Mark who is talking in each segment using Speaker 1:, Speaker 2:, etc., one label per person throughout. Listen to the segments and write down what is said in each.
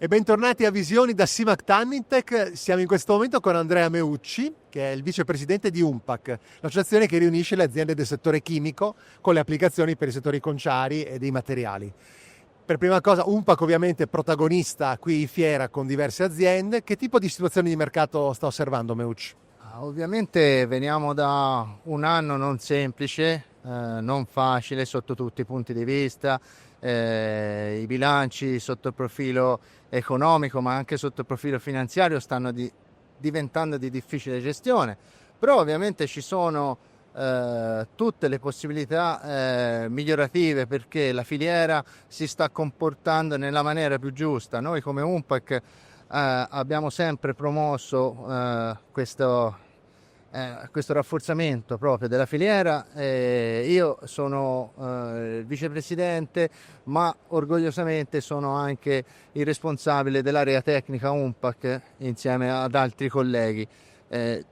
Speaker 1: E bentornati a Visioni da Simac Tannintech. Siamo in questo momento con Andrea Meucci, che è il vicepresidente di UNPAC, l'associazione che riunisce le aziende del settore chimico con le applicazioni per i settori conciari e dei materiali. Per prima cosa, UNPAC ovviamente è protagonista qui in fiera con diverse aziende. Che tipo di situazione di mercato sta osservando Meucci?
Speaker 2: Ovviamente veniamo da un anno non semplice, non facile sotto tutti i punti di vista. I bilanci sotto il profilo economico ma anche sotto il profilo finanziario stanno diventando di difficile gestione, però ovviamente ci sono tutte le possibilità migliorative perché la filiera si sta comportando nella maniera più giusta. Noi come UNPAC abbiamo sempre promosso questo rafforzamento proprio della filiera. Io sono il vicepresidente, ma orgogliosamente sono anche il responsabile dell'area tecnica UNPAC insieme ad altri colleghi.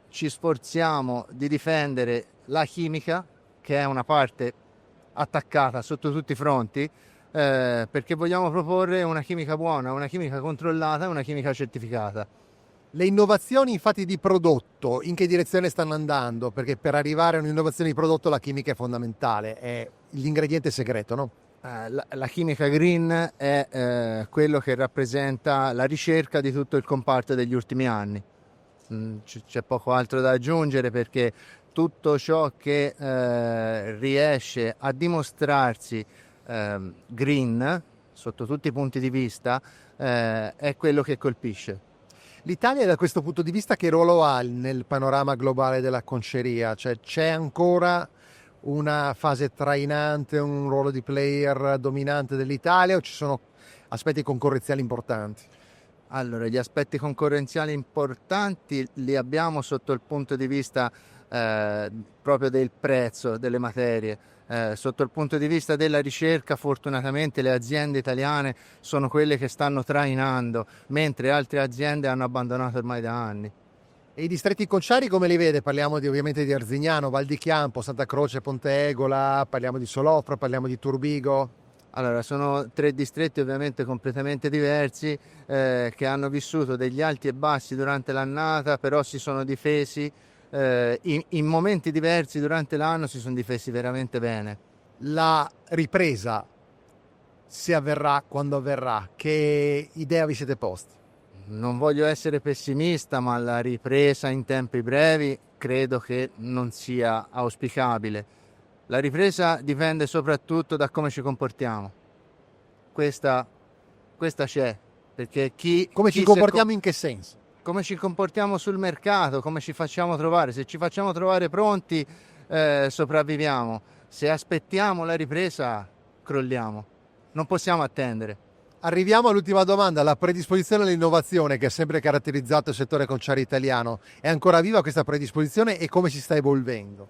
Speaker 2: Ci sforziamo di difendere la chimica, che è una parte attaccata sotto tutti i fronti, perché vogliamo proporre una chimica buona, una chimica controllata e una chimica certificata.
Speaker 1: Le innovazioni infatti di prodotto, in che direzione stanno andando? Perché per arrivare a un'innovazione di prodotto la chimica è fondamentale, è l'ingrediente segreto, no?
Speaker 2: La chimica green è quello che rappresenta la ricerca di tutto il comparto degli ultimi anni. C'è poco altro da aggiungere perché tutto ciò che riesce a dimostrarsi green sotto tutti i punti di vista è quello che colpisce.
Speaker 1: L'Italia da questo punto di vista che ruolo ha nel panorama globale della conceria? Cioè c'è ancora una fase trainante, un ruolo di player dominante dell'Italia o ci sono aspetti concorrenziali importanti?
Speaker 2: Allora, gli aspetti concorrenziali importanti li abbiamo sotto il punto di vista proprio del prezzo delle materie. Sotto il punto di vista della ricerca, fortunatamente le aziende italiane sono quelle che stanno trainando, mentre altre aziende hanno abbandonato ormai da anni.
Speaker 1: E i distretti conciari come li vede? Parliamo ovviamente di Arzignano, Val di Chiampo, Santa Croce, Pontegola, parliamo di Solofra, parliamo di Turbigo.
Speaker 2: Allora, sono tre distretti ovviamente completamente diversi che hanno vissuto degli alti e bassi durante l'annata, però si sono difesi in momenti diversi durante l'anno, si sono difesi veramente bene.
Speaker 1: La ripresa, se avverrà, quando avverrà, che idea vi siete posti?
Speaker 2: Non voglio essere pessimista, ma la ripresa in tempi brevi credo che non sia auspicabile. La ripresa dipende soprattutto da come ci comportiamo. Questa c'è, perché
Speaker 1: Come ci comportiamo in che senso?
Speaker 2: come ci comportiamo sul mercato, come ci facciamo trovare. Se ci facciamo trovare pronti, sopravviviamo. Se aspettiamo la ripresa, crolliamo. Non possiamo attendere.
Speaker 1: Arriviamo all'ultima domanda, la predisposizione all'innovazione che ha sempre caratterizzato il settore conciario italiano. È ancora viva questa predisposizione e come si sta evolvendo?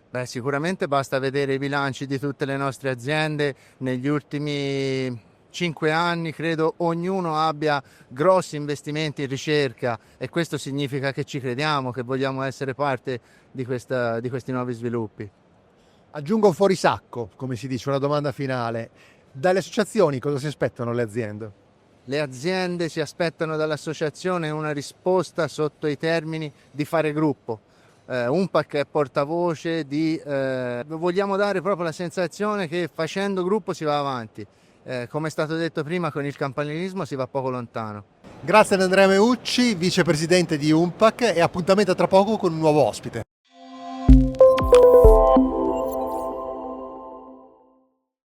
Speaker 2: Beh, sicuramente basta vedere i bilanci di tutte le nostre aziende negli ultimi 5 anni, credo ognuno abbia grossi investimenti in ricerca e questo significa che ci crediamo, che vogliamo essere parte di questi nuovi sviluppi.
Speaker 1: Aggiungo un fuorisacco, come si dice, una domanda finale. Dalle associazioni cosa si aspettano le aziende?
Speaker 2: Le aziende si aspettano dall'associazione una risposta sotto i termini di fare gruppo. UNPAC è portavoce vogliamo dare proprio la sensazione che facendo gruppo si va avanti. Come è stato detto prima, con il campanilismo si va poco lontano.
Speaker 1: Grazie ad Andrea Meucci, vicepresidente di UNPAC, e appuntamento tra poco con un nuovo ospite.